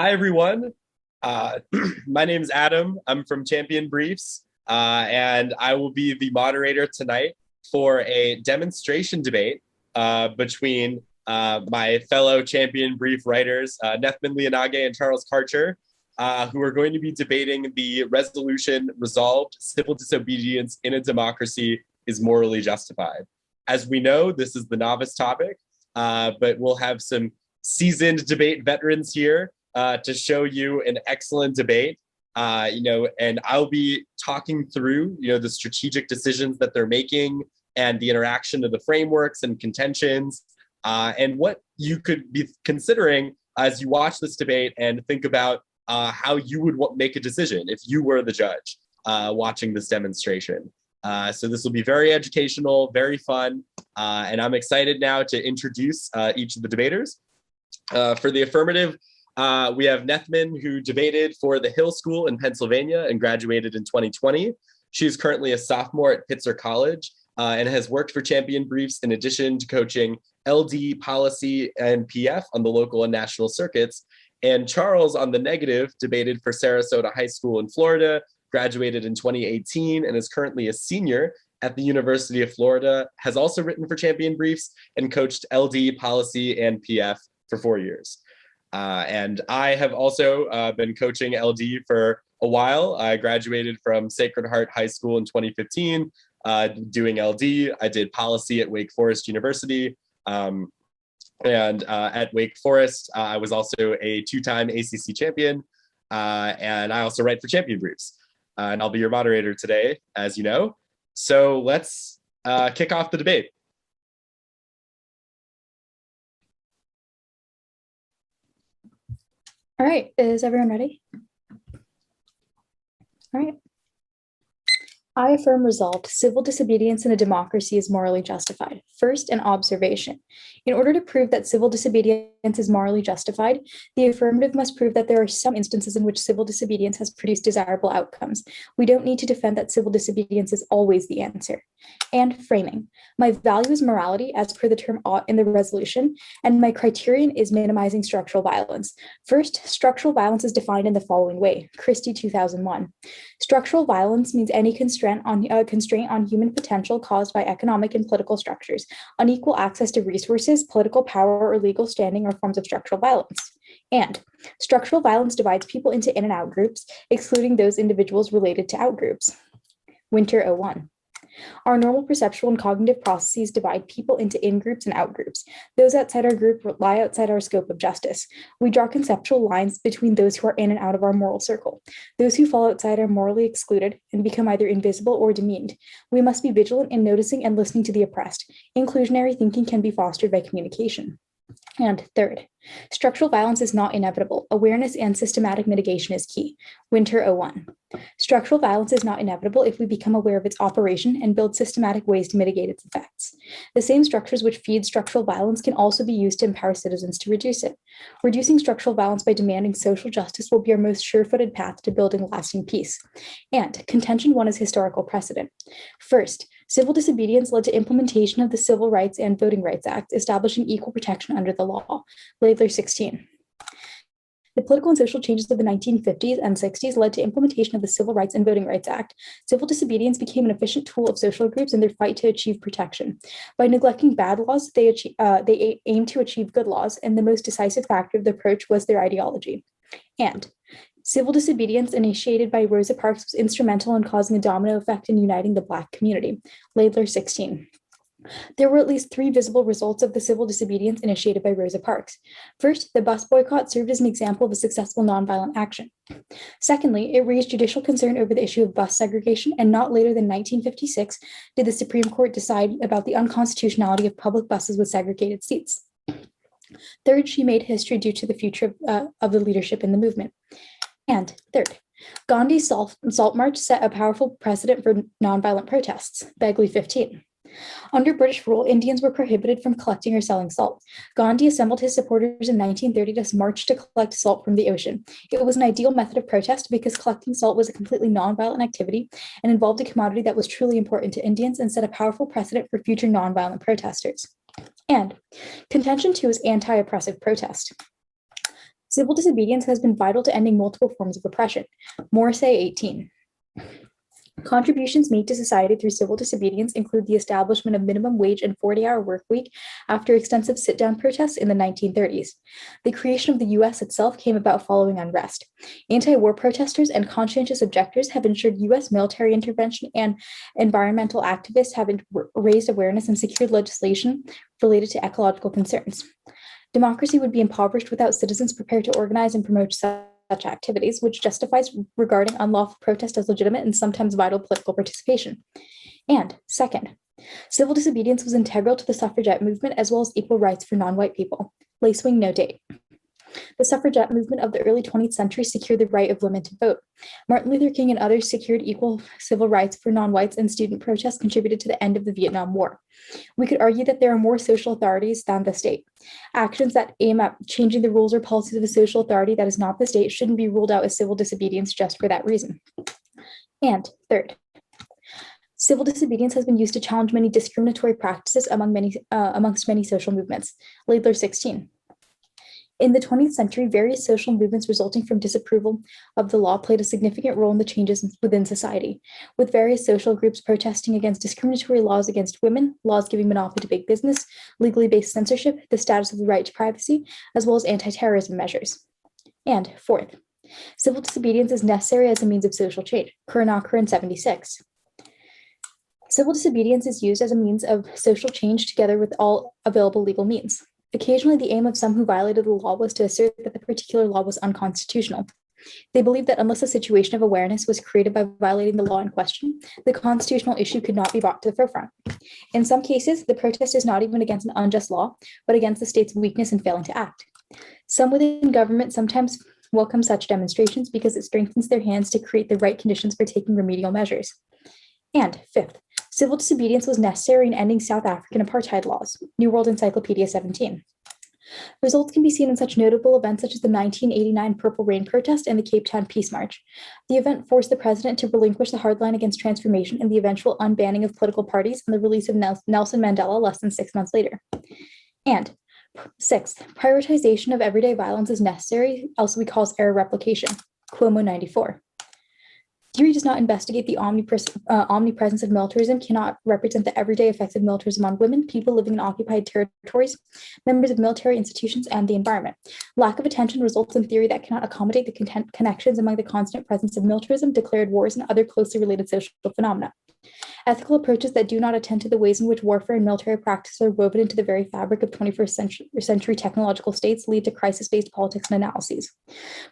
Hi, everyone. Uh, my name is Adam. I'm from Champion Briefs, and I will be the moderator tonight for a demonstration debate between my fellow Champion Brief writers, Nethman Lianage and Charles Karcher, who are going to be debating the resolution resolved civil disobedience in a democracy is morally justified. As we know, this is the novice topic, but we'll have some seasoned debate veterans here to show you an excellent debate. And I'll be talking through, the strategic decisions that they're making and the interaction of the frameworks and contentions, and what you could be considering as you watch this debate and think about how you would make a decision if you were the judge watching this demonstration. So this will be very educational, very fun, and I'm excited now to introduce each of the debaters. For the affirmative, we have Nethman, who debated for the Hill School in Pennsylvania and graduated in 2020. She's currently a sophomore at Pitzer College and has worked for Champion Briefs in addition to coaching LD, policy, and PF on the local and national circuits. And Charles, on the negative, debated for Sarasota High School in Florida, graduated in 2018, and is currently a senior at the University of Florida, has also written for Champion Briefs and coached LD, policy, and PF for 4 years. And I have also been coaching LD for a while. I graduated from Sacred Heart High School in 2015, doing LD. I did policy at Wake Forest University. And at Wake Forest, I was also a two-time ACC champion. And I also write for Champion Briefs. And I'll be your moderator today, as you know. So let's kick off the debate. All right, is everyone ready? All right. I affirm resolved, civil disobedience in a democracy is morally justified. First, an observation. In order to prove that civil disobedience is morally justified, the affirmative must prove that there are some instances in which civil disobedience has produced desirable outcomes. We don't need to defend that civil disobedience is always the answer. And framing. My value is morality, as per the term ought in the resolution, and my criterion is minimizing structural violence. First, structural violence is defined in the following way, Christie 2001. Structural violence means any constraint on human potential caused by economic and political structures, unequal access to resources, political power, or legal standing are forms of structural violence. And structural violence divides people into in and out groups, excluding those individuals related to outgroups. Winter 01. Our normal perceptual and cognitive processes divide people into in-groups and out-groups. Those outside our group lie outside our scope of justice. We draw conceptual lines between those who are in and out of our moral circle. Those who fall outside are morally excluded and become either invisible or demeaned. We must be vigilant in noticing and listening to the oppressed. Inclusionary thinking can be fostered by communication. And third, structural violence is not inevitable. Awareness and systematic mitigation is key. Winter 01. Structural violence is not inevitable if we become aware of its operation and build systematic ways to mitigate its effects. The same structures which feed structural violence can also be used to empower citizens to reduce it. Reducing structural violence by demanding social justice will be our most sure-footed path to building lasting peace. And contention 1 is historical precedent. First, civil disobedience led to implementation of the Civil Rights and Voting Rights Act, establishing equal protection under the law. Laidler 16. The political and social changes of the 1950s and 60s led to implementation of the Civil Rights and Voting Rights Act. Civil disobedience became an efficient tool of social groups in their fight to achieve protection. By neglecting bad laws, they aimed to achieve good laws, and the most decisive factor of the approach was their ideology. And civil disobedience initiated by Rosa Parks was instrumental in causing a domino effect in uniting the Black community. Laidler 16. There were at least 3 visible results of the civil disobedience initiated by Rosa Parks. First, the bus boycott served as an example of a successful nonviolent action. Secondly, it raised judicial concern over the issue of bus segregation, and not later than 1956 did the Supreme Court decide about the unconstitutionality of public buses with segregated seats. Third, she made history due to the future of the leadership in the movement. And third, Gandhi's Salt March set a powerful precedent for nonviolent protests, Begley 15. Under British rule, Indians were prohibited from collecting or selling salt. Gandhi assembled his supporters in 1930 to march to collect salt from the ocean. It was an ideal method of protest because collecting salt was a completely nonviolent activity and involved a commodity that was truly important to Indians and set a powerful precedent for future nonviolent protesters. And contention 2 is anti-oppressive protest. Civil disobedience has been vital to ending multiple forms of oppression. Morrissey 18. Contributions made to society through civil disobedience include the establishment of minimum wage and 40-hour work week after extensive sit-down protests in the 1930s. The creation of the U.S. itself came about following unrest. Anti-war protesters and conscientious objectors have ensured U.S. military intervention, and environmental activists have raised awareness and secured legislation related to ecological concerns. Democracy would be impoverished without citizens prepared to organize and promote such activities, which justifies regarding unlawful protest as legitimate and sometimes vital political participation. And second, civil disobedience was integral to the suffragette movement as well as equal rights for non-white people. Lacewing no date. The suffragette movement of the early 20th century secured the right of women to vote. Martin Luther King and others secured equal civil rights for non-whites, and student protests contributed to the end of the Vietnam War. We could argue that there are more social authorities than the state. Actions that aim at changing the rules or policies of a social authority that is not the state shouldn't be ruled out as civil disobedience just for that reason. And third, civil disobedience has been used to challenge many discriminatory practices amongst many social movements. Laidler 16. In the 20th century, various social movements resulting from disapproval of the law played a significant role in the changes within society, with various social groups protesting against discriminatory laws against women, laws giving monopoly to big business, legally based censorship, the status of the right to privacy, as well as anti-terrorism measures. And fourth, civil disobedience is necessary as a means of social change. Kuranakar 76. Civil disobedience is used as a means of social change together with all available legal means. Occasionally, the aim of some who violated the law was to assert that the particular law was unconstitutional. They believed that unless a situation of awareness was created by violating the law in question, the constitutional issue could not be brought to the forefront. In some cases, the protest is not even against an unjust law, but against the state's weakness in failing to act. Some within government sometimes welcome such demonstrations because it strengthens their hands to create the right conditions for taking remedial measures. And fifth, civil disobedience was necessary in ending South African apartheid laws. New World Encyclopedia 17. Results can be seen in such notable events such as the 1989 Purple Rain protest and the Cape Town Peace March. The event forced the president to relinquish the hard line against transformation and the eventual unbanning of political parties and the release of Nelson Mandela less than 6 months later. And sixth, prioritization of everyday violence is necessary, else we cause error replication. Cuomo 94. Theory does not investigate the omnipresence of militarism, cannot represent the everyday effects of militarism on women, people living in occupied territories, members of military institutions, and the environment. Lack of attention results in theory that cannot accommodate the connections among the constant presence of militarism, declared wars, and other closely related social phenomena. Ethical approaches that do not attend to the ways in which warfare and military practice are woven into the very fabric of 21st century technological states lead to crisis-based politics and analyses.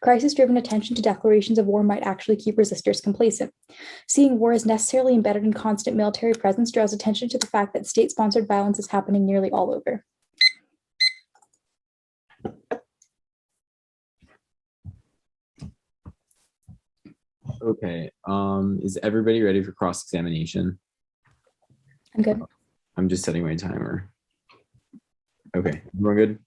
Crisis-driven attention to declarations of war might actually keep resistors complacent. Seeing war as necessarily embedded in constant military presence draws attention to the fact that state-sponsored violence is happening nearly all over. Okay. Is everybody ready for cross-examination? I'm good. I'm just setting my timer. Okay, we're good.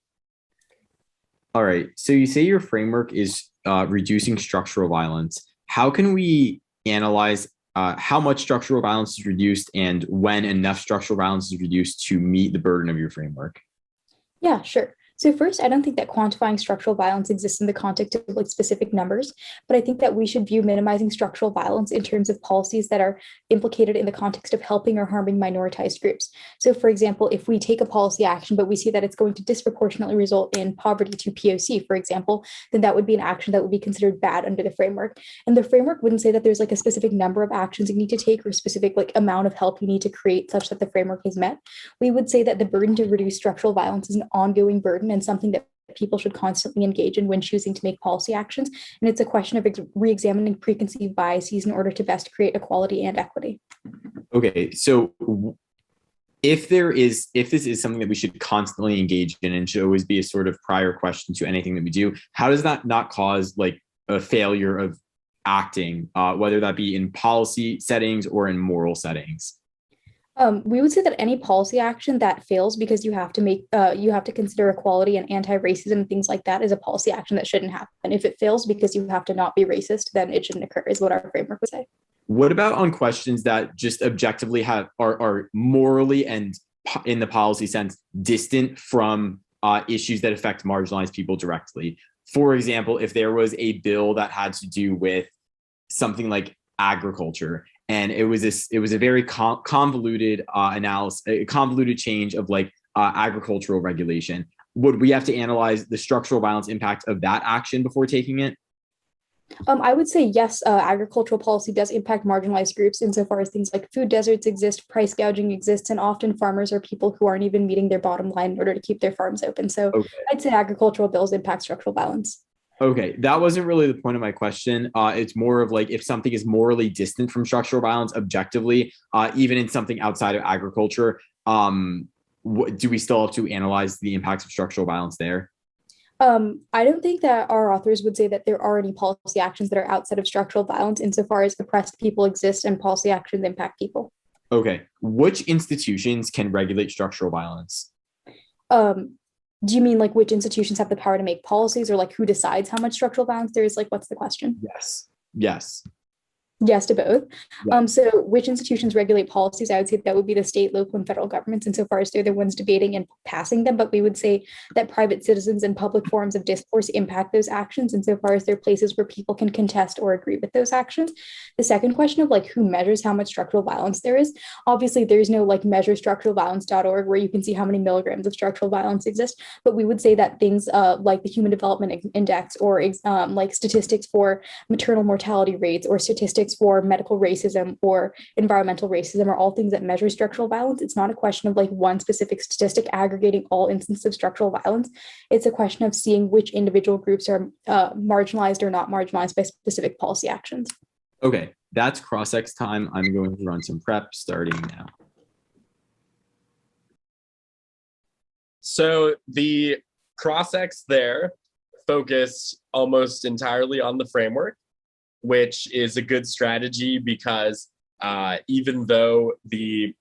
All right. So you say your framework is reducing structural violence. How can we analyze how much structural violence is reduced and when enough structural violence is reduced to meet the burden of your framework? Yeah, sure. So first, I don't think that quantifying structural violence exists in the context of like specific numbers, but I think that we should view minimizing structural violence in terms of policies that are implicated in the context of helping or harming minoritized groups. So for example, if we take a policy action, but we see that it's going to disproportionately result in poverty to POC, for example, then that would be an action that would be considered bad under the framework. And the framework wouldn't say that there's like a specific number of actions you need to take or specific like amount of help you need to create such that the framework is met. We would say that the burden to reduce structural violence is an ongoing burden and something that people should constantly engage in when choosing to make policy actions. And it's a question of re-examining preconceived biases in order to best create equality and equity. Okay, so if this is something that we should constantly engage in and should always be a sort of prior question to anything that we do, how does that not cause like a failure of acting, whether that be in policy settings or in moral settings? We would say that any policy action that fails because you have to consider equality and anti-racism and things like that is a policy action that shouldn't happen. If it fails because you have to not be racist, then it shouldn't occur, is what our framework would say. What about on questions that just objectively are morally and in the policy sense distant from issues that affect marginalized people directly? for example, if there was a bill that had to do with something like agriculture, and it was a very convoluted analysis, a convoluted change of like agricultural regulation, would we have to analyze the structural violence impact of that action before taking it? I would say yes, agricultural policy does impact marginalized groups insofar as things like food deserts exist, price gouging exists, and often farmers are people who aren't even meeting their bottom line in order to keep their farms open. So Okay. I'd say agricultural bills impact structural violence. Okay, that wasn't really the point of my question. It's more of like if something is morally distant from structural violence objectively, even in something outside of agriculture, do we still have to analyze the impacts of structural violence there? I don't think that our authors would say that there are any policy actions that are outside of structural violence insofar as oppressed people exist and policy actions impact people. Okay, which institutions can regulate structural violence? Do you mean like which institutions have the power to make policies or like who decides how much structural violence there is? Like, what's the question? Yes. Yes. Yes to both. Yeah. So which institutions regulate policies? I would say that would be the state, local, and federal governments insofar as they're the ones debating and passing them. But we would say that private citizens and public forums of discourse impact those actions insofar as they're places where people can contest or agree with those actions. The second question of like who measures how much structural violence there is, obviously there's no like measurestructuralviolence.org where you can see how many milligrams of structural violence exist. But we would say that things like the Human Development Index or like statistics for maternal mortality rates or statistics for medical racism or environmental racism are all things that measure structural violence. It's not a question of like one specific statistic aggregating all instances of structural violence. It's a question of seeing which individual groups are marginalized or not marginalized by specific policy actions. Okay, that's cross-ex time. I'm going to run some prep starting now. So the cross-ex there focus almost entirely on the framework, which is a good strategy because even though the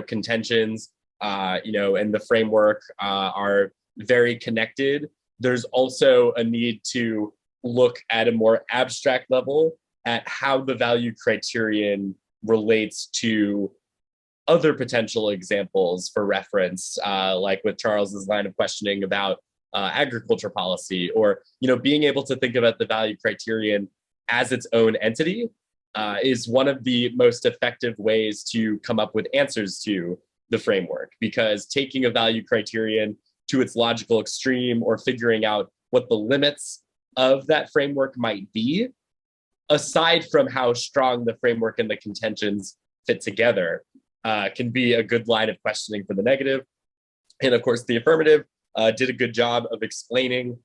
contentions and the framework are very connected, there's also a need to look at a more abstract level at how the value criterion relates to other potential examples for reference, like with Charles's line of questioning about agriculture policy, or being able to think about the value criterion as its own entity is one of the most effective ways to come up with answers to the framework, because taking a value criterion to its logical extreme or figuring out what the limits of that framework might be, aside from how strong the framework and the contentions fit together, can be a good line of questioning for the negative. And of course, the affirmative did a good job of explaining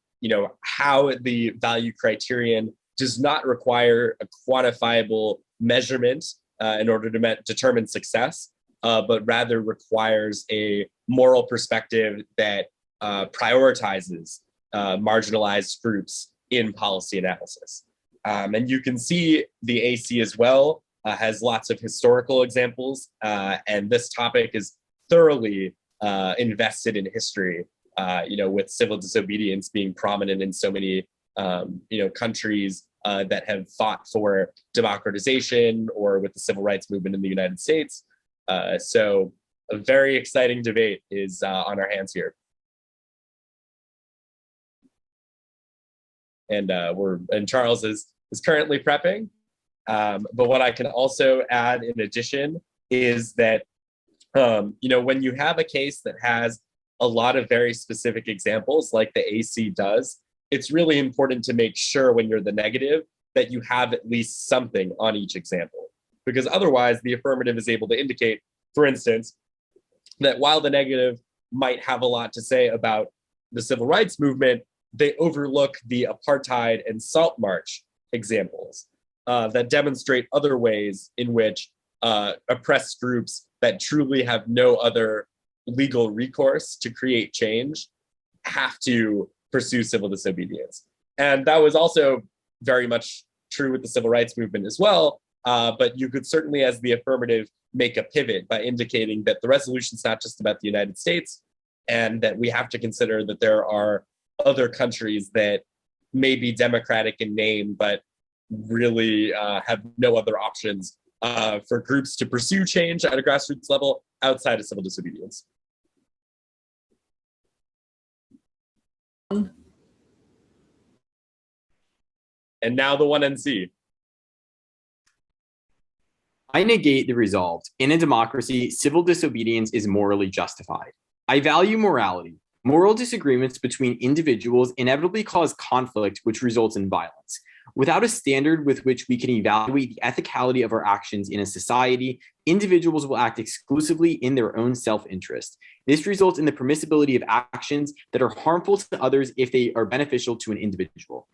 how the value criterion does not require a quantifiable measurement in order to determine success, but rather requires a moral perspective that prioritizes marginalized groups in policy analysis. And you can see the AC as well has lots of historical examples, and this topic is thoroughly invested in history, with civil disobedience being prominent in so many countries that have fought for democratization, or with the civil rights movement in the United States. So a very exciting debate is on our hands here. And Charles is currently prepping. But what I can also add in addition is that, when you have a case that has a lot of very specific examples like the AC does, it's really important to make sure when you're the negative that you have at least something on each example, because otherwise the affirmative is able to indicate, for instance, that while the negative might have a lot to say about the civil rights movement, they overlook the apartheid and Salt March examples that demonstrate other ways in which oppressed groups that truly have no other legal recourse to create change have to pursue civil disobedience. And that was also very much true with the civil rights movement as well. But you could certainly, as the affirmative, make a pivot by indicating that the resolution's not just about the United States, and that we have to consider that there are other countries that may be democratic in name, but really have no other options for groups to pursue change at a grassroots level outside of civil disobedience. And now the one and C. I negate the resolved. In a democracy, civil disobedience is morally justified. I value morality. Moral disagreements between individuals inevitably cause conflict, which results in violence. Without a standard with which we can evaluate the ethicality of our actions in a society, individuals will act exclusively in their own self-interest. This results in the permissibility of actions that are harmful to others if they are beneficial to an individual.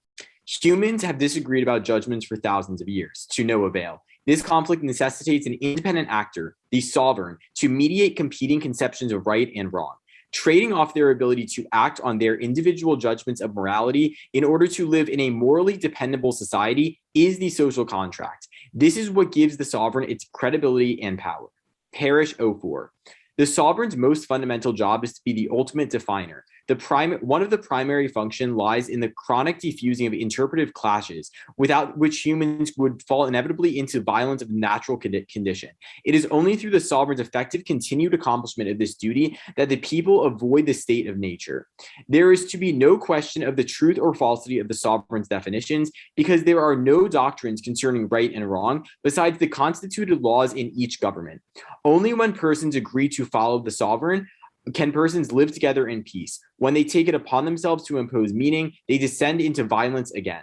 Humans have disagreed about judgments for thousands of years, to no avail. This conflict necessitates an independent actor, the sovereign, to mediate competing conceptions of right and wrong, trading off their ability to act on their individual judgments of morality in order to live in a morally dependable society is the social contract. This is what gives the sovereign its credibility and power. Parish 04. The sovereign's most fundamental job is to be the ultimate definer. One of the primary functions lies in the chronic diffusing of interpretive clashes, without which humans would fall inevitably into violence of natural condition. It is only through the sovereign's effective continued accomplishment of this duty that the people avoid the state of nature. There is to be no question of the truth or falsity of the sovereign's definitions, because there are no doctrines concerning right and wrong besides the constituted laws in each government. Only when persons agree to follow the sovereign can persons live together in peace. When they take it upon themselves to impose meaning, they descend into violence again.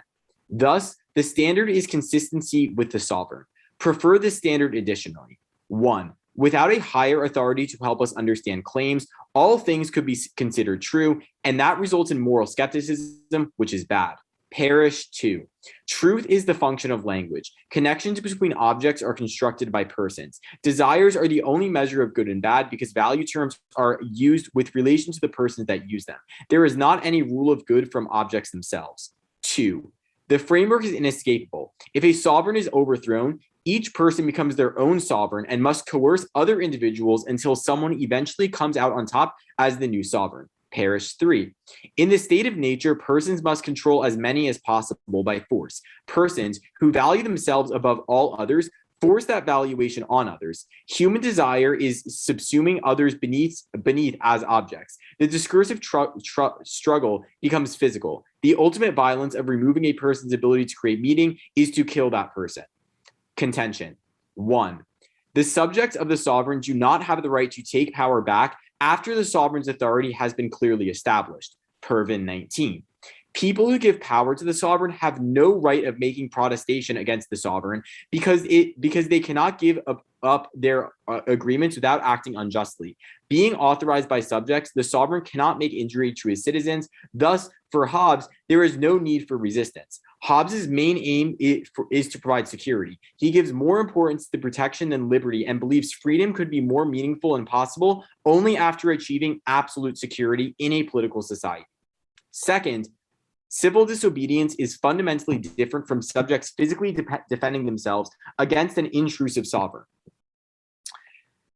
Thus, the standard is consistency with the sovereign. Prefer this standard additionally. 1. Without a higher authority to help us understand claims, all things could be considered true, and that results in moral skepticism, which is bad. Parish 2. Truth is the function of language. Connections between objects are constructed by persons. Desires are the only measure of good and bad because value terms are used with relation to the persons that use them. There is not any rule of good from objects themselves. 2. The framework is inescapable. If a sovereign is overthrown, each person becomes their own sovereign and must coerce other individuals until someone eventually comes out on top as the new sovereign. Parish 3. In the state of nature, persons must control as many as possible by force. Persons who value themselves above all others force that valuation on others. Human desire is subsuming others beneath as objects. The discursive struggle becomes physical. The ultimate violence of removing a person's ability to create meaning is to kill that person. Contention. 1. The subjects of the sovereign do not have the right to take power back after the sovereign's authority has been clearly established. Pervin 19. People who give power to the sovereign have no right of making protestation against the sovereign because they cannot give up their agreements without acting unjustly. Being authorized by subjects, the sovereign cannot make injury to his citizens. Thus, for Hobbes, there is no need for resistance. Hobbes's main aim is to provide security. He gives more importance to protection than liberty and believes freedom could be more meaningful and possible only after achieving absolute security in a political society. Second, civil disobedience is fundamentally different from subjects physically defending themselves against an intrusive sovereign.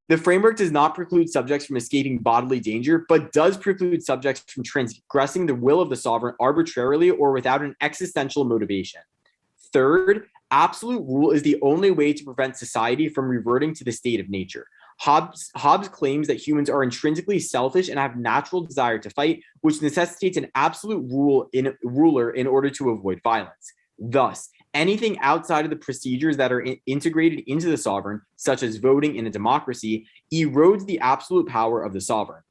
The framework does not preclude subjects from escaping bodily danger, but does preclude subjects from transgressing the will of the sovereign arbitrarily or without an existential motivation. Third, absolute rule is the only way to prevent society from reverting to the state of nature. Hobbes claims that humans are intrinsically selfish and have natural desire to fight, which necessitates an absolute ruler in order to avoid violence. Thus, anything outside of the procedures that are integrated into the sovereign, such as voting in a democracy, erodes the absolute power of the sovereign.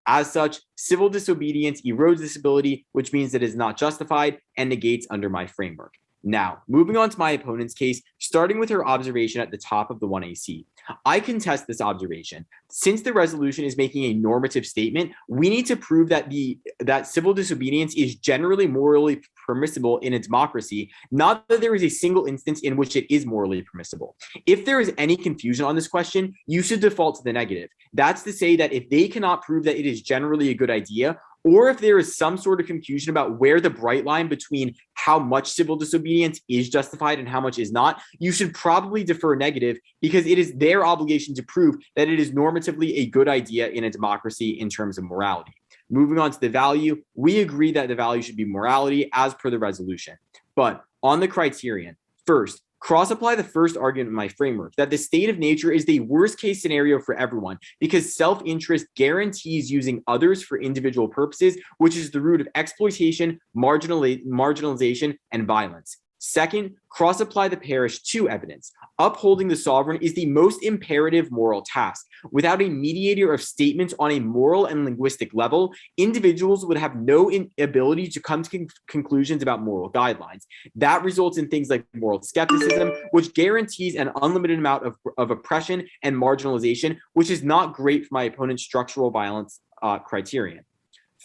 As such, civil disobedience erodes this ability, which means that it is not justified and negates under my framework. Now, moving on to my opponent's case, starting with her observation at the top of the 1AC. I contest this observation. Since the resolution is making a normative statement, we need to prove that civil disobedience is generally morally permissible in a democracy, not that there is a single instance in which it is morally permissible. If there is any confusion on this question, you should default to the negative. That's to say that if they cannot prove that it is generally a good idea, or if there is some sort of confusion about where the bright line between how much civil disobedience is justified and how much is not, you should probably defer negative because it is their obligation to prove that it is normatively a good idea in a democracy in terms of morality. Moving on to the value, we agree that the value should be morality as per the resolution. But on the criterion, first, cross-apply the first argument in my framework that the state of nature is the worst case scenario for everyone because self-interest guarantees using others for individual purposes, which is the root of exploitation, marginalization, and violence. Second, cross-apply the parish to evidence. Upholding the sovereign is the most imperative moral task. Without a mediator of statements on a moral and linguistic level, individuals would have no ability to come to conclusions about moral guidelines. That results in things like moral skepticism, which guarantees an unlimited amount of oppression and marginalization, which is not great for my opponent's structural violence criterion.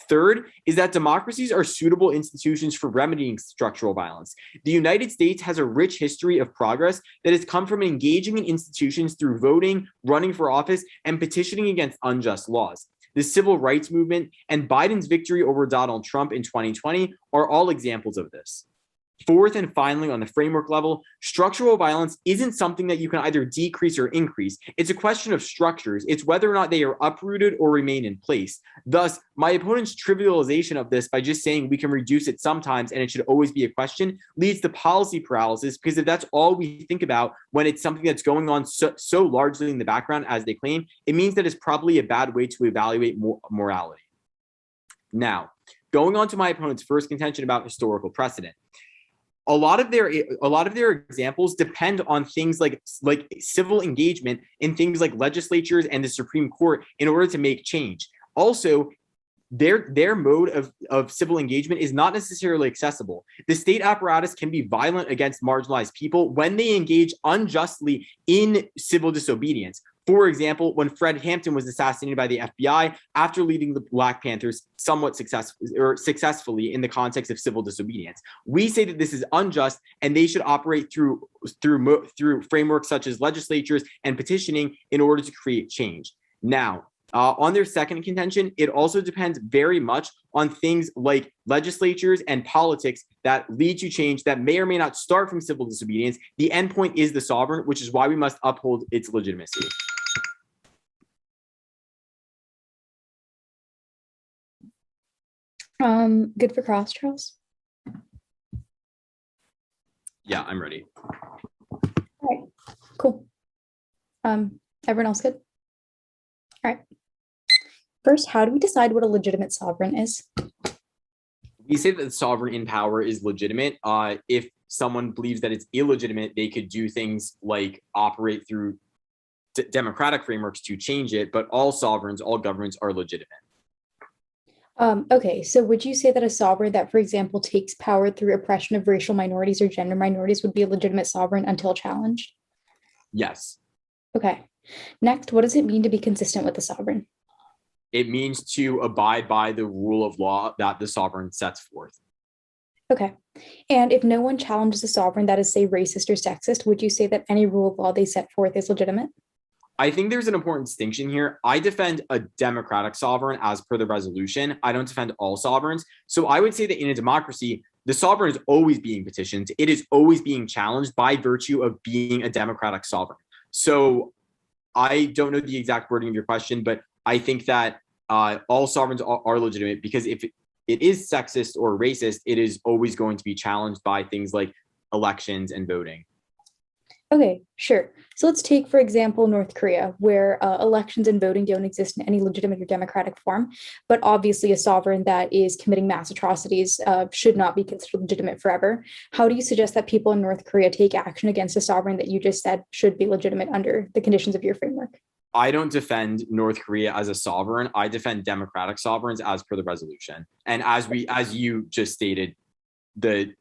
Third is that democracies are suitable institutions for remedying structural violence. The United States has a rich history of progress that has come from engaging in institutions through voting, running for office, and petitioning against unjust laws. The civil rights movement and Biden's victory over Donald Trump in 2020 are all examples of this. Fourth, and finally, on the framework level, structural violence isn't something that you can either decrease or increase. It's a question of structures. It's whether or not they are uprooted or remain in place. Thus, my opponent's trivialization of this by just saying we can reduce it sometimes and it should always be a question leads to policy paralysis, because if that's all we think about when it's something that's going on so largely in the background as they claim, it means that it's probably a bad way to evaluate morality. Now, going on to my opponent's first contention about historical precedent. A lot of their examples depend on things like civil engagement in things like legislatures and the Supreme Court in order to make change. Also, their mode of civil engagement is not necessarily accessible. The state apparatus can be violent against marginalized people when they engage unjustly in civil disobedience. For example, when Fred Hampton was assassinated by the FBI after leading the Black Panthers somewhat successfully in the context of civil disobedience. We say that this is unjust and they should operate through frameworks such as legislatures and petitioning in order to create change. Now, on their second contention, it also depends very much on things like legislatures and politics that lead to change that may or may not start from civil disobedience. The endpoint is the sovereign, which is why we must uphold its legitimacy. Good for cross, Charles? Yeah, I'm ready. All right, cool. Everyone else good? All right. First, how do we decide what a legitimate sovereign is? We say that the sovereign in power is legitimate. If someone believes that it's illegitimate, they could do things like operate through democratic frameworks to change it, but all sovereigns, all governments are legitimate. Okay, so would you say that a sovereign that, for example, takes power through oppression of racial minorities or gender minorities would be a legitimate sovereign until challenged? Yes. Okay. Next, what does it mean to be consistent with the sovereign? It means to abide by the rule of law that the sovereign sets forth. Okay. And if no one challenges a sovereign that is, say, racist or sexist, would you say that any rule of law they set forth is legitimate? I think there's an important distinction here. I defend a democratic sovereign as per the resolution. I don't defend all sovereigns. So I would say that in a democracy, the sovereign is always being petitioned. It is always being challenged by virtue of being a democratic sovereign. So I don't know the exact wording of your question, but I think that all sovereigns are legitimate, because if it is sexist or racist, it is always going to be challenged by things like elections and voting. Okay, sure. So let's take, for example, North Korea, where elections and voting don't exist in any legitimate or democratic form, but obviously a sovereign that is committing mass atrocities should not be considered legitimate forever. How do you suggest that people in North Korea take action against a sovereign that you just said should be legitimate under the conditions of your framework? I don't defend North Korea as a sovereign. I defend democratic sovereigns as per the resolution. And as you just stated, the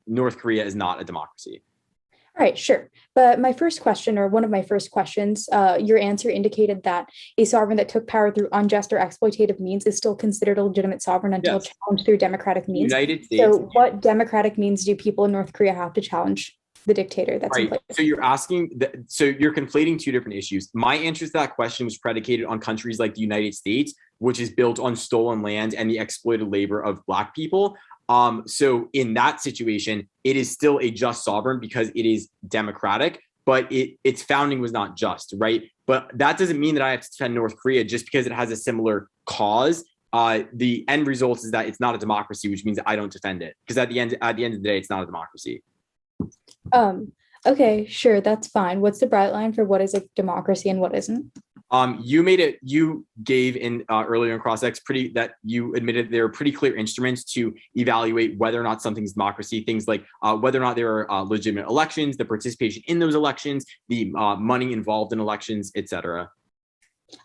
North Korea is not a democracy. All right, sure. But my first question, or one of my first questions, your answer indicated that a sovereign that took power through unjust or exploitative means is still considered a legitimate sovereign until challenged through democratic means. United States. So what democratic means do people in North Korea have to challenge the dictator that's in place? So you're asking, so you're conflating two different issues. My answer to that question was predicated on countries like the United States, which is built on stolen land and the exploited labor of Black people. So in that situation, it is still a just sovereign because it is democratic, but its founding was not just, right? But that doesn't mean that I have to defend North Korea just because it has a similar cause. The end result is that it's not a democracy, which means that I don't defend it, because at the end of the day, it's not a democracy. Okay, sure, that's fine. What's the bright line for what is a democracy and what isn't? You gave in earlier in cross-ex that you admitted there are pretty clear instruments to evaluate whether or not something's democracy, things like whether or not there are legitimate elections, the participation in those elections, the money involved in elections, etc.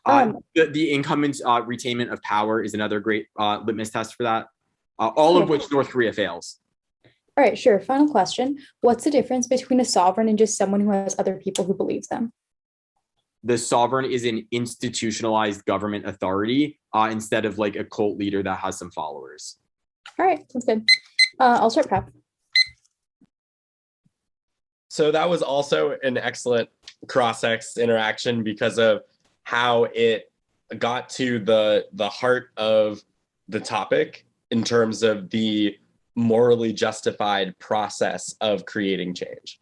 The incumbent's retainment of power is another great litmus test for that, all of which North Korea fails. All right, sure. Final question. What's the difference between a sovereign and just someone who has other people who believes them? The sovereign is an institutionalized government authority instead of like a cult leader that has some followers. All right, sounds good. I'll start prep. So that was also an excellent cross-ex interaction because of how it got to the heart of the topic in terms of the morally justified process of creating change.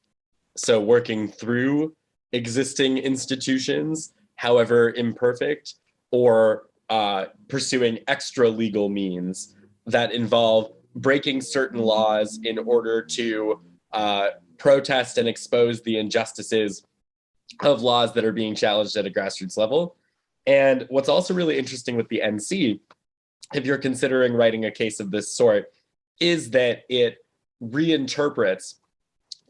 So working through existing institutions, however imperfect, or pursuing extra legal means that involve breaking certain laws in order to protest and expose the injustices of laws that are being challenged at a grassroots level. And what's also really interesting with the NC, if you're considering writing a case of this sort, is that it reinterprets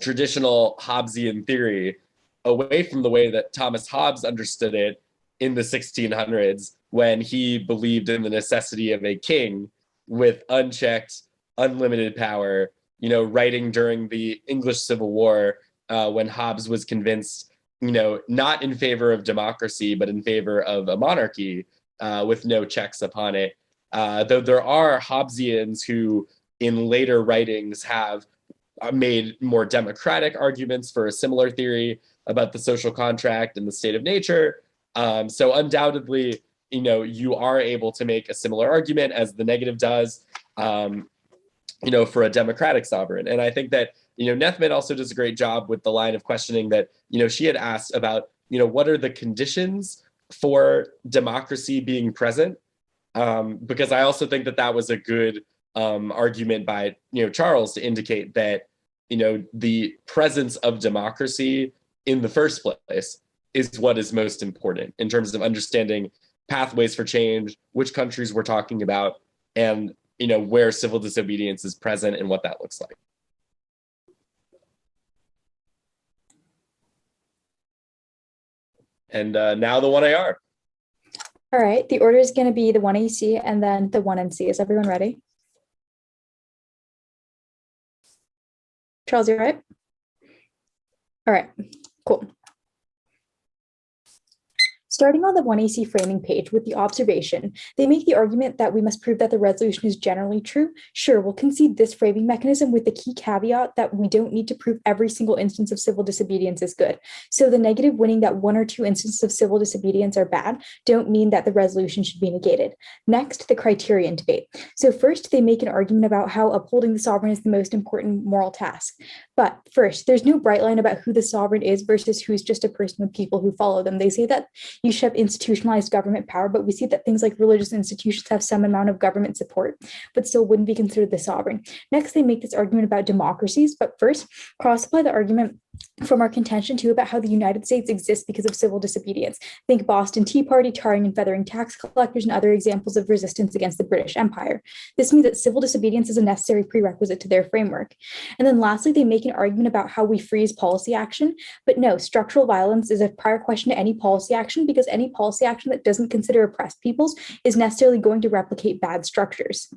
traditional Hobbesian theory away from the way that Thomas Hobbes understood it in the 1600s, when he believed in the necessity of a king with unchecked, unlimited power, writing during the English Civil War, when Hobbes was convinced, not in favor of democracy, but in favor of a monarchy with no checks upon it. Though there are Hobbesians who, in later writings, have made more democratic arguments for a similar theory about the social contract and the state of nature. So undoubtedly, you are able to make a similar argument as the negative does, for a democratic sovereign. And I think that, Nethman also does a great job with the line of questioning that, she had asked about, what are the conditions for democracy being present? Because I also think that that was a good argument by, Charles to indicate that, the presence of democracy in the first place is what is most important in terms of understanding pathways for change, which countries we're talking about, and where civil disobedience is present and what that looks like. And now the 1AR. All right, the order is going to be the 1AC and then the 1NC. Is everyone ready? Charles, you're right? All right, cool. Starting on the 1AC framing page with the observation, they make the argument that we must prove that the resolution is generally true. Sure, we'll concede this framing mechanism with the key caveat that we don't need to prove every single instance of civil disobedience is good. So the negative winning that one or two instances of civil disobedience are bad don't mean that the resolution should be negated. Next, the criterion debate. So first, they make an argument about how upholding the sovereign is the most important moral task. But first, there's no bright line about who the sovereign is versus who's just a person with people who follow them. They say that you should have institutionalized government power, but we see that things like religious institutions have some amount of government support, but still wouldn't be considered the sovereign. Next, they make this argument about democracies, but first, cross-apply the argument from our contention too about how the United States exists because of civil disobedience. Think Boston Tea Party, tarring and feathering tax collectors, and other examples of resistance against the British Empire. This means that civil disobedience is a necessary prerequisite to their framework. And then lastly, they make an argument about how we freeze policy action, but no, structural violence is a prior question to any policy action because any policy action that doesn't consider oppressed peoples is necessarily going to replicate bad structures.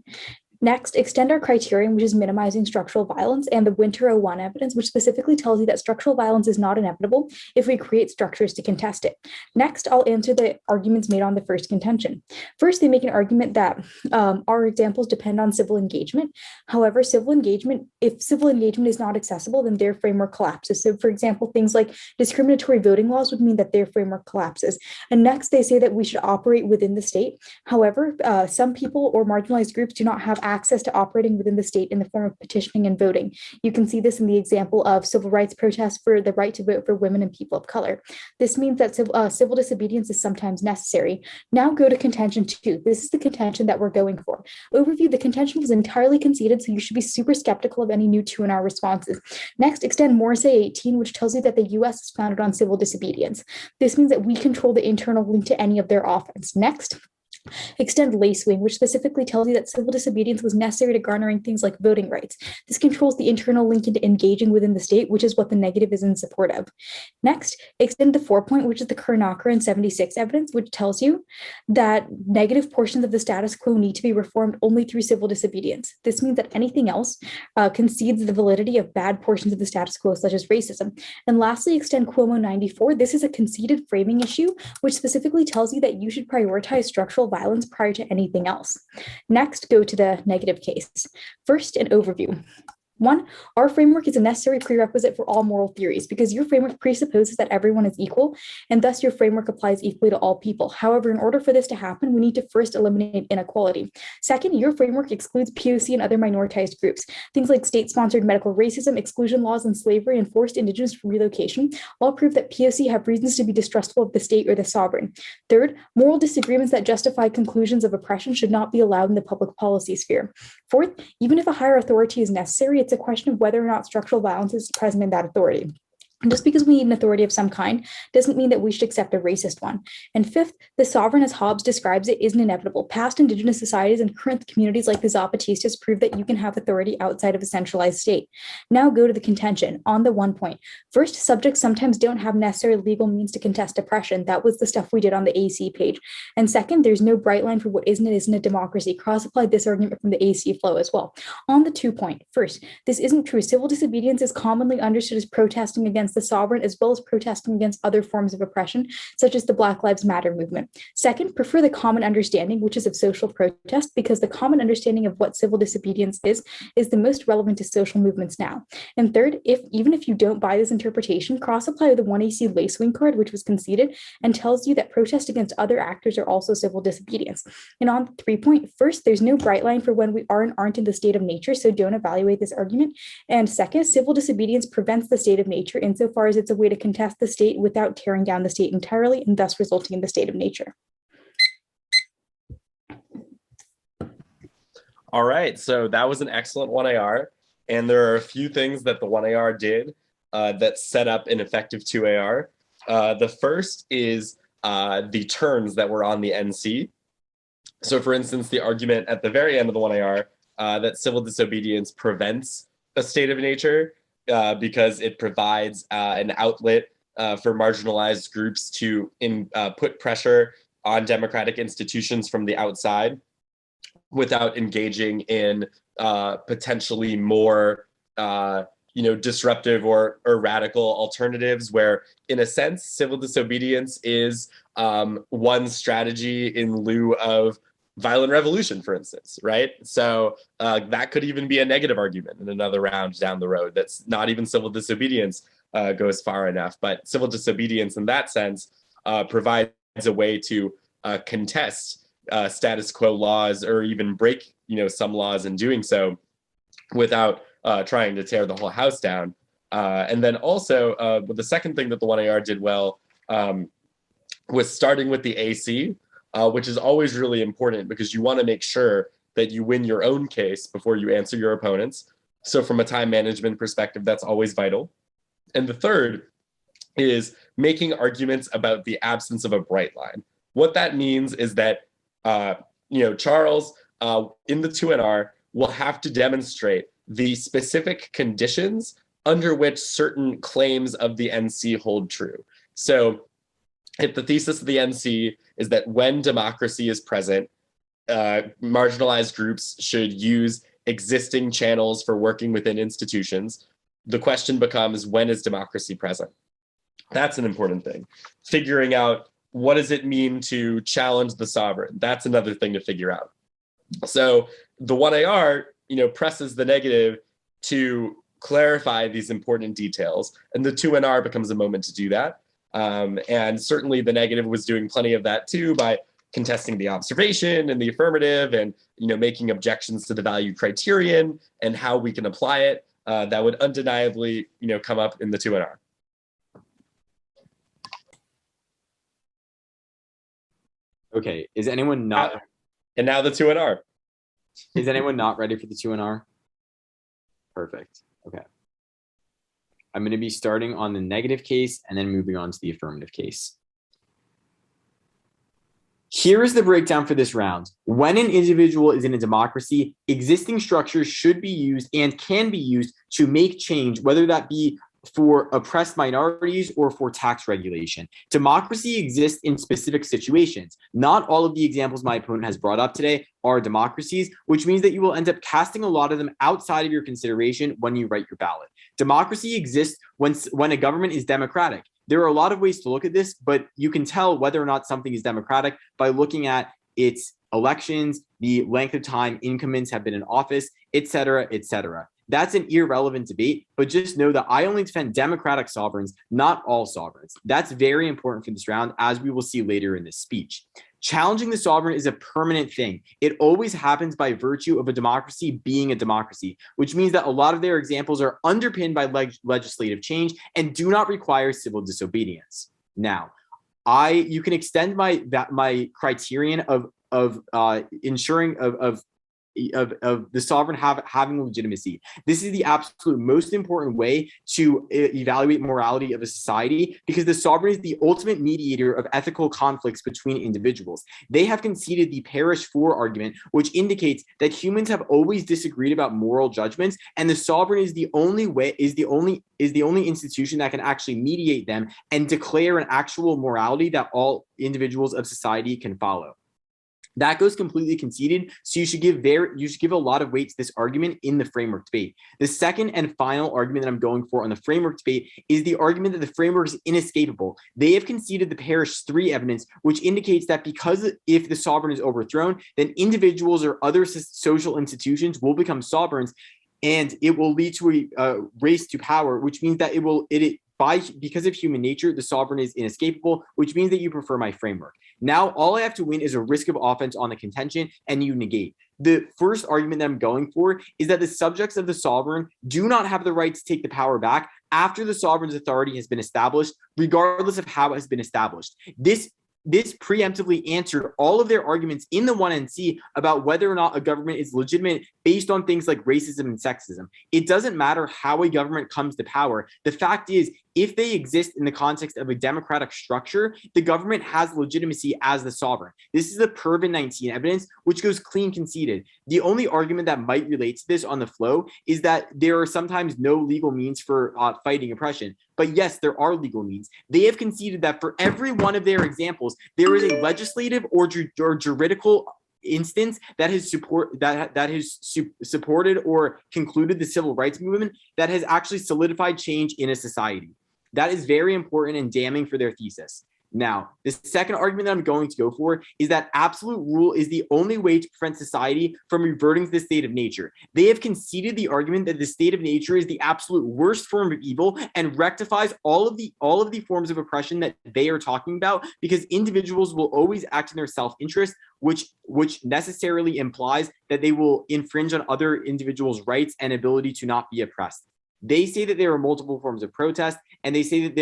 Next, extend our criterion, which is minimizing structural violence, and the Winter 01 evidence, which specifically tells you that structural violence is not inevitable if we create structures to contest it. Next, I'll answer the arguments made on the first contention. First, they make an argument that our examples depend on civil engagement. However, if civil engagement is not accessible, then their framework collapses. So, for example, things like discriminatory voting laws would mean that their framework collapses. And next, they say that we should operate within the state. However, some people or marginalized groups do not have access to operating within the state in the form of petitioning and voting. You can see this in the example of civil rights protests for the right to vote for women and people of color. This means that civil disobedience is sometimes necessary. Now go to contention 2. This is the contention that we're going for. Overview, the contention was entirely conceded, so you should be super skeptical of any new 2NR responses. Next, extend Morrissey 18, which tells you that the US is founded on civil disobedience. This means that we control the internal link to any of their offense. Next, extend lacewing, which specifically tells you that civil disobedience was necessary to garnering things like voting rights. This controls the internal link into engaging within the state, which is what the negative is in support of. Next, extend the 4-point, which is the Kernakar and 76 evidence, which tells you that negative portions of the status quo need to be reformed only through civil disobedience. This means that anything else concedes the validity of bad portions of the status quo, such as racism. And lastly, extend Cuomo 94. This is a conceded framing issue, which specifically tells you that you should prioritize structural violence prior to anything else. Next, go to the negative case. First, an overview. 1, our framework is a necessary prerequisite for all moral theories because your framework presupposes that everyone is equal, and thus your framework applies equally to all people. However, in order for this to happen, we need to first eliminate inequality. Second, your framework excludes POC and other minoritized groups. Things like state-sponsored medical racism, exclusion laws, and slavery, and forced indigenous relocation all prove that POC have reasons to be distrustful of the state or the sovereign. Third, moral disagreements that justify conclusions of oppression should not be allowed in the public policy sphere. Fourth, even if a higher authority is necessary, it's a question of whether or not structural violence is present in that authority. Just because we need an authority of some kind doesn't mean that we should accept a racist one. And fifth, the sovereign, as Hobbes describes it, isn't inevitable. Past indigenous societies and current communities like the Zapatistas prove that you can have authority outside of a centralized state. Now go to the contention on the 1 point. First, subjects sometimes don't have necessary legal means to contest oppression. That was the stuff we did on the AC page. And second, there's no bright line for what isn't a democracy. Cross-applied this argument from the AC flow as well. On the 2 point, first, this isn't true. Civil disobedience is commonly understood as protesting against the sovereign as well as protesting against other forms of oppression, such as the Black Lives Matter movement. Second, prefer the common understanding, which is of social protest, because the common understanding of what civil disobedience is the most relevant to social movements now. And third, even if you don't buy this interpretation, cross-apply the 1AC lacewing card, which was conceded, and tells you that protest against other actors are also civil disobedience. And on the 3 point, first, there's no bright line for when we are and aren't in the state of nature, so don't evaluate this argument. And second, civil disobedience prevents the state of nature insofar as it's a way to contest the state without tearing down the state entirely and thus resulting in the state of nature. All right, so that was an excellent 1AR, and there are a few things that the 1AR did that set up an effective 2AR. The first is the terms that were on the NC. So for instance, the argument at the very end of the 1AR that civil disobedience prevents a state of nature because it provides an outlet for marginalized groups to put pressure on democratic institutions from the outside without engaging in potentially more disruptive or radical alternatives, where in a sense civil disobedience is one strategy in lieu of violent revolution, for instance, right? So that could even be a negative argument in another round down the road. That's not even civil disobedience goes far enough, but civil disobedience in that sense provides a way to contest status quo laws or even break, some laws in doing so without trying to tear the whole house down. And then also, the second thing that the 1AR did well was starting with the AC, which is always really important because you want to make sure that you win your own case before you answer your opponents. So from a time management perspective, that's always vital. And the third is making arguments about the absence of a bright line. What that means is that, Charles in the 2NR will have to demonstrate the specific conditions under which certain claims of the NC hold true. So if the thesis of the NC is that when democracy is present, marginalized groups should use existing channels for working within institutions, the question becomes, when is democracy present? That's an important thing. Figuring out what does it mean to challenge the sovereign? That's another thing to figure out. So the 1AR, presses the negative to clarify these important details, and the 2NR becomes a moment to do that. And certainly the negative was doing plenty of that too by contesting the observation and the affirmative, and making objections to the value criterion and how we can apply it, that would undeniably come up in the 2NR. Okay, is anyone not? And now the 2NR. Is anyone not ready for the 2NR? Perfect. Okay. I'm going to be starting on the negative case and then moving on to the affirmative case. Here is the breakdown for this round. When an individual is in a democracy, existing structures should be used and can be used to make change, whether that be for oppressed minorities or for tax regulation. Democracy exists in specific situations. Not all of the examples my opponent has brought up today are democracies, which means that you will end up casting a lot of them outside of your consideration when you write your ballot. Democracy exists when a government is democratic. There are a lot of ways to look at this, but you can tell whether or not something is democratic by looking at its elections, the length of time incumbents have been in office, et cetera, et cetera. That's an irrelevant debate, but just know that I only defend democratic sovereigns, not all sovereigns. That's very important for this round, as we will see later in this speech. Challenging the sovereign is a permanent thing. It always happens by virtue of a democracy being a democracy, which means that a lot of their examples are underpinned by legislative change and do not require civil disobedience. Now, you can extend my criterion of ensuring of the sovereign having legitimacy. This is the absolute most important way to evaluate morality of a society, because the sovereign is the ultimate mediator of ethical conflicts between individuals. They have conceded the perish for argument, which indicates that humans have always disagreed about moral judgments, and the sovereign is the only institution that can actually mediate them and declare an actual morality that all individuals of society can follow. That goes completely conceded, so you should give a lot of weight to this argument in the framework debate. The second and final argument that I'm going for on the framework debate is the argument that the framework is inescapable. They have conceded the Parish 3 evidence, which indicates that because if the sovereign is overthrown, then individuals or other social institutions will become sovereigns, and it will lead to a race to power, which means that because of human nature, the sovereign is inescapable, which means that you prefer my framework. Now, all I have to win is a risk of offense on the contention, and you negate. The first argument that I'm going for is that the subjects of the sovereign do not have the right to take the power back after the sovereign's authority has been established, regardless of how it has been established. This preemptively answered all of their arguments in the 1NC about whether or not a government is legitimate based on things like racism and sexism. It doesn't matter how a government comes to power. The fact is, if they exist in the context of a democratic structure, the government has legitimacy as the sovereign. This is the Pervin 19 evidence, which goes clean conceded. The only argument that might relate to this on the flow is that there are sometimes no legal means for fighting oppression. But yes, there are legal means. They have conceded that for every one of their examples, there is a legislative or juridical instance that has supported or concluded the civil rights movement that has actually solidified change in a society. That is very important and damning for their thesis. Now, the second argument that I'm going to go for is that absolute rule is the only way to prevent society from reverting to the state of nature. They have conceded the argument that the state of nature is the absolute worst form of evil and rectifies all of the forms of oppression that they are talking about, because individuals will always act in their self-interest, which necessarily implies that they will infringe on other individuals' rights and ability to not be oppressed. They say that there are multiple forms of protest, and they say that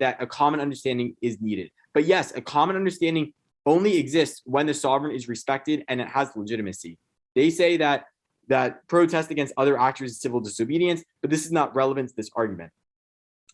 that a common understanding is needed. But yes, a common understanding only exists when the sovereign is respected and it has legitimacy. They say that protest against other actors is civil disobedience, but this is not relevant to this argument.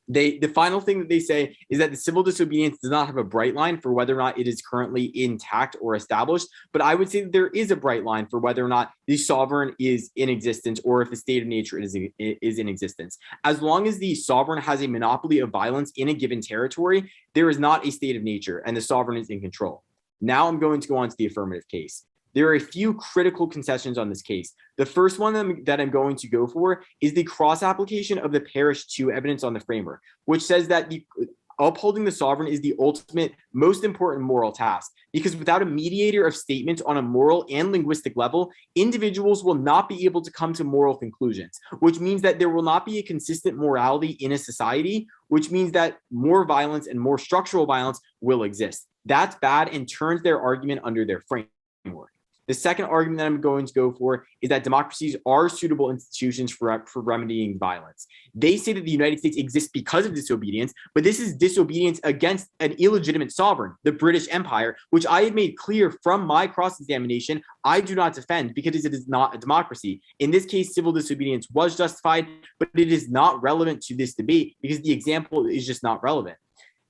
The final thing that they say is that the civil disobedience does not have a bright line for whether or not it is currently intact or established, but I would say that there is a bright line for whether or not the sovereign is in existence or if the state of nature is in existence. As long as the sovereign has a monopoly of violence in a given territory, there is not a state of nature and the sovereign is in control. Now I'm going to go on to the affirmative case. There are a few critical concessions on this case. The first one that I'm going to go for is the cross-application of the Parish 2 evidence on the framework, which says that upholding the sovereign is the ultimate, most important moral task, because without a mediator of statements on a moral and linguistic level, individuals will not be able to come to moral conclusions, which means that there will not be a consistent morality in a society, which means that more violence and more structural violence will exist. That's bad and turns their argument under their framework. The second argument that I'm going to go for is that democracies are suitable institutions for remedying violence. They say that the United States exists because of disobedience, but this is disobedience against an illegitimate sovereign, the British Empire, which I have made clear from my cross-examination I do not defend because it is not a democracy. In this case, civil disobedience was justified, but it is not relevant to this debate because the example is just not relevant.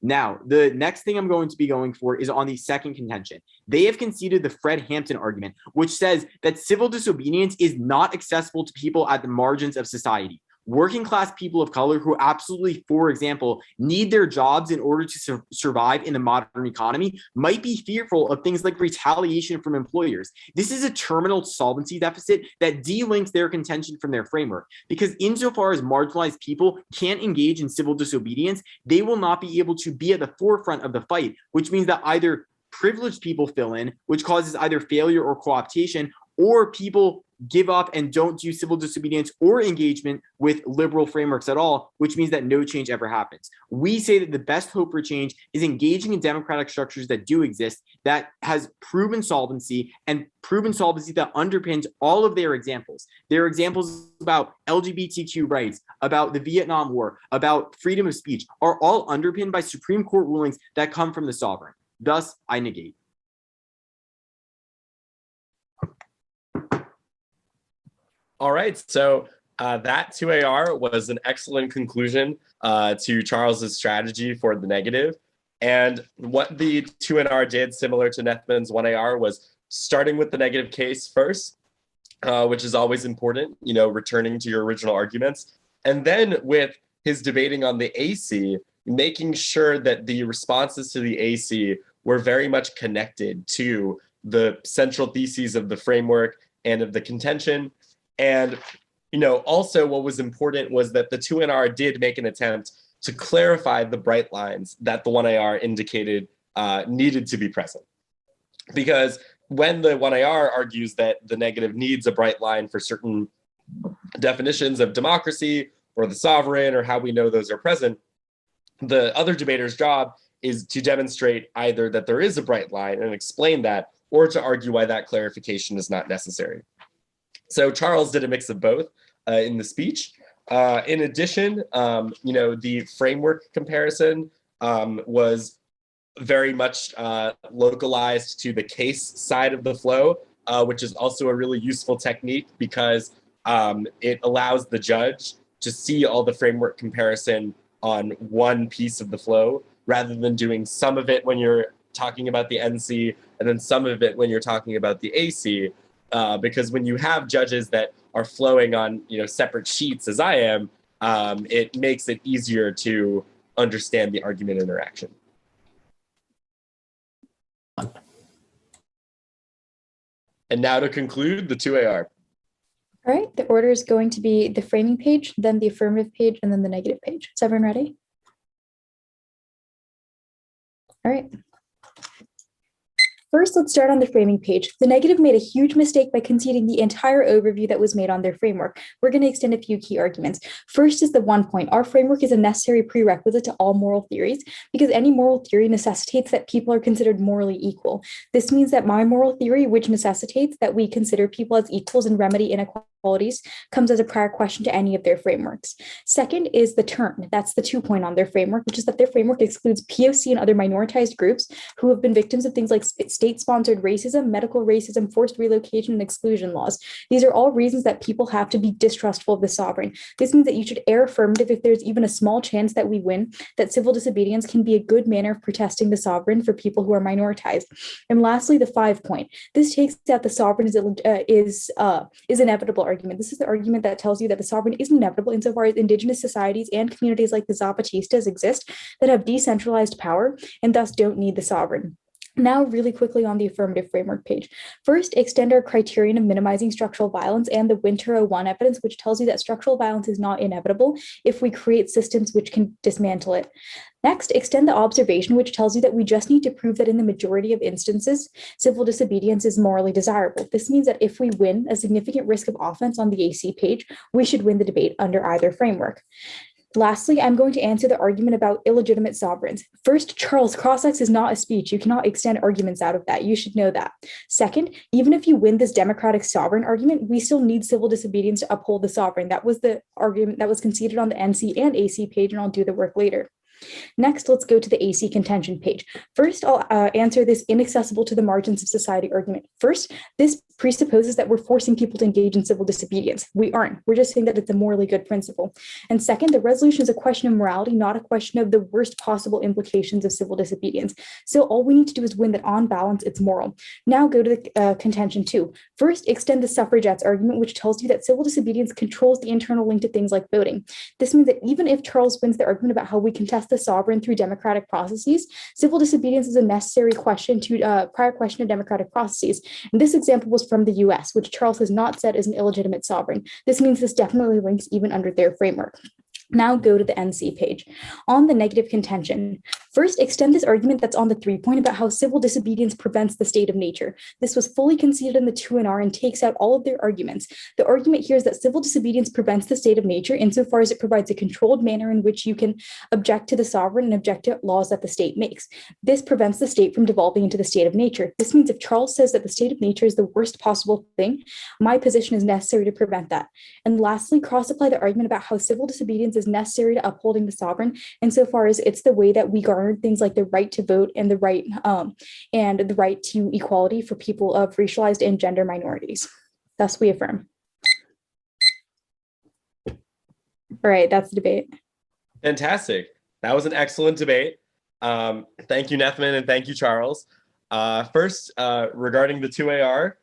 Now, the next thing I'm going to be going for is on the second contention. They have conceded the Fred Hampton argument, which says that civil disobedience is not accessible to people at the margins of society. Working class people of color who absolutely, for example, need their jobs in order to survive in the modern economy might be fearful of things like retaliation from employers. This is a terminal solvency deficit that delinks their contention from their framework, because insofar as marginalized people can't engage in civil disobedience, they will not be able to be at the forefront of the fight, which means that either privileged people fill in, which causes either failure or co-optation, or people give up and don't do civil disobedience or engagement with liberal frameworks at all, which means that no change ever happens. We say that the best hope for change is engaging in democratic structures that do exist, that has proven solvency and proven solvency that underpins all of their examples. Their examples about LGBTQ rights, about the Vietnam War, about freedom of speech are all underpinned by Supreme Court rulings that come from the sovereign. Thus, I negate. All right, so that 2AR was an excellent conclusion to Charles's strategy for the negative. And what the 2NR did, similar to Nethman's 1AR, was starting with the negative case first, which is always important, returning to your original arguments. And then with his debating on the AC, making sure that the responses to the AC were very much connected to the central theses of the framework and of the contention. And, also what was important was that the 2NR did make an attempt to clarify the bright lines that the 1AR indicated needed to be present. Because when the 1AR argues that the negative needs a bright line for certain definitions of democracy or the sovereign or how we know those are present, the other debater's job is to demonstrate either that there is a bright line and explain that, or to argue why that clarification is not necessary. So Charles did a mix of both in the speech. In addition, the framework comparison was very much localized to the case side of the flow, which is also a really useful technique because it allows the judge to see all the framework comparison on one piece of the flow, rather than doing some of it when you're talking about the NC and then some of it when you're talking about the AC. Because when you have judges that are flowing on separate sheets, as I am, it makes it easier to understand the argument interaction. And now to conclude the 2AR. All right, the order is going to be the framing page, then the affirmative page, and then the negative page. Is everyone ready? All right. First, let's start on the framing page. The negative made a huge mistake by conceding the entire overview that was made on their framework. We're going to extend a few key arguments. First is the 1 point. Our framework is a necessary prerequisite to all moral theories because any moral theory necessitates that people are considered morally equal. This means that my moral theory, which necessitates that we consider people as equals and remedy inequalities, comes as a prior question to any of their frameworks. Second is the term. That's the 2 point on their framework, which is that their framework excludes POC and other minoritized groups who have been victims of things like state-sponsored racism, medical racism, forced relocation, and exclusion laws. These are all reasons that people have to be distrustful of the sovereign. This means that you should err affirmative if there's even a small chance that we win, that civil disobedience can be a good manner of protesting the sovereign for people who are minoritized. And lastly, the 5 point. This takes out the sovereign is inevitable argument. This is the argument that tells you that the sovereign is inevitable insofar as indigenous societies and communities like the Zapatistas exist that have decentralized power and thus don't need the sovereign. Now, really quickly on the affirmative framework page. First, extend our criterion of minimizing structural violence and the Winter 01 evidence, which tells you that structural violence is not inevitable if we create systems which can dismantle it. Next, extend the observation, which tells you that we just need to prove that in the majority of instances, civil disobedience is morally desirable. This means that if we win a significant risk of offense on the AC page, we should win the debate under either framework. Lastly, I'm going to answer the argument about illegitimate sovereigns. First, Charles, cross-ex is not a speech. You cannot extend arguments out of that. You should know that. Second, even if you win this democratic sovereign argument, we still need civil disobedience to uphold the sovereign. That was the argument that was conceded on the NC and AC page, and I'll do the work later. Next, let's go to the AC contention page. First, I'll answer this inaccessible to the margins of society argument. First, this presupposes that we're forcing people to engage in civil disobedience. We aren't. We're just saying that it's a morally good principle. And second, the resolution is a question of morality, not a question of the worst possible implications of civil disobedience. So all we need to do is win that on balance, it's moral. Now go to the contention two. First, extend the suffragettes argument, which tells you that civil disobedience controls the internal link to things like voting. This means that even if Charles wins the argument about how we contest the sovereign through democratic processes, civil disobedience is a necessary question to prior question of democratic processes. And this example was from the US, which Charles has not said is an illegitimate sovereign. This means this definitely links even under their framework. Now go to the NC page. On the negative contention, first extend this argument that's on the 3 point about how civil disobedience prevents the state of nature. This was fully conceded in the 2NR and takes out all of their arguments. The argument here is that civil disobedience prevents the state of nature insofar as it provides a controlled manner in which you can object to the sovereign and object to laws that the state makes. This prevents the state from devolving into the state of nature. This means if Charles says that the state of nature is the worst possible thing, my position is necessary to prevent that. And lastly, cross-apply the argument about how civil disobedience is necessary to upholding the sovereign insofar as it's the way that we garner things like the right to vote and the right to equality for people of racialized and gender minorities. Thus we affirm. All right, that's the debate. Fantastic. That was an excellent debate. Thank you, Nethman, and thank you, Charles. First, regarding the 2AR,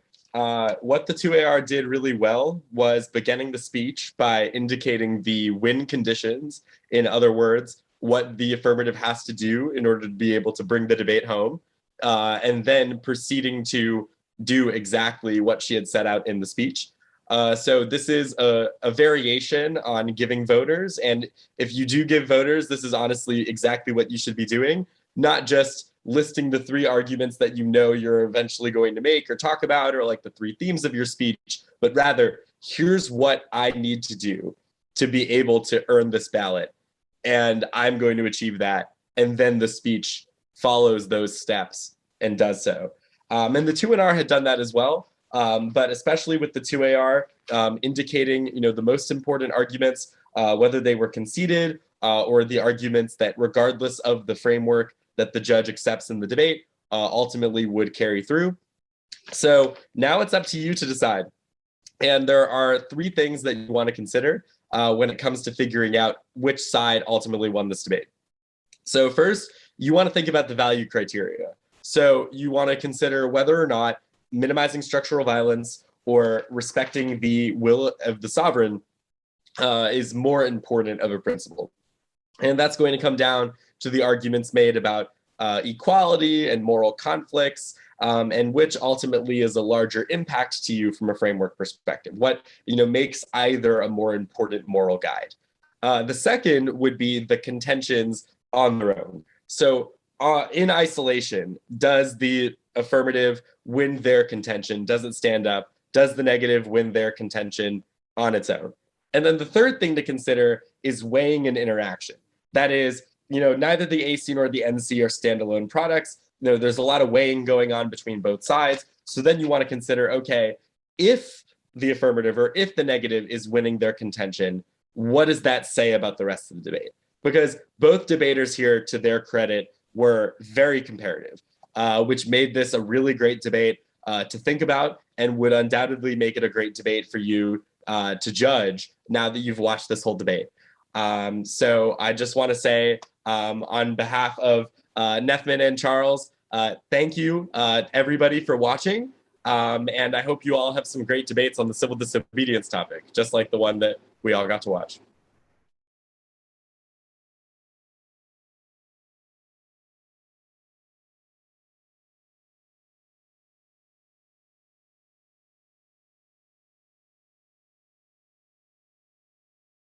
what the 2AR did really well was beginning the speech by indicating the win conditions. In other words, what the affirmative has to do in order to be able to bring the debate home, and then proceeding to do exactly what she had set out in the speech. So this is a variation on giving voters. And if you do give voters, this is honestly exactly what you should be doing, not just listing the 3 arguments that you know you're eventually going to make or talk about, or like the 3 themes of your speech, but rather, here's what I need to do to be able to earn this ballot. And I'm going to achieve that. And then the speech follows those steps and does so. And the 2NR had done that as well, but especially with the 2AR, indicating the most important arguments, whether they were conceded or the arguments that regardless of the framework that the judge accepts in the debate, ultimately would carry through. So now it's up to you to decide. And there are 3 things that you want to consider when it comes to figuring out which side ultimately won this debate. So first, you want to think about the value criteria. So you want to consider whether or not minimizing structural violence or respecting the will of the sovereign is more important of a principle. And that's going to come down to the arguments made about equality and moral conflicts, and which ultimately is a larger impact to you from a framework perspective. What makes either a more important moral guide. The second would be the contentions on their own. So in isolation, does the affirmative win their contention? Does it stand up? Does the negative win their contention on its own? And then the third thing to consider is weighing an interaction. That is, neither the AC nor the NC are standalone products. There's a lot of weighing going on between both sides. So then you want to consider, okay, if the affirmative or if the negative is winning their contention, what does that say about the rest of the debate? Because both debaters here, to their credit, were very comparative, which made this a really great debate to think about and would undoubtedly make it a great debate for you to judge now that you've watched this whole debate. So I just want to say on behalf of Nethman and Charles, thank you everybody for watching. And I hope you all have some great debates on the civil disobedience topic, just like the one that we all got to watch.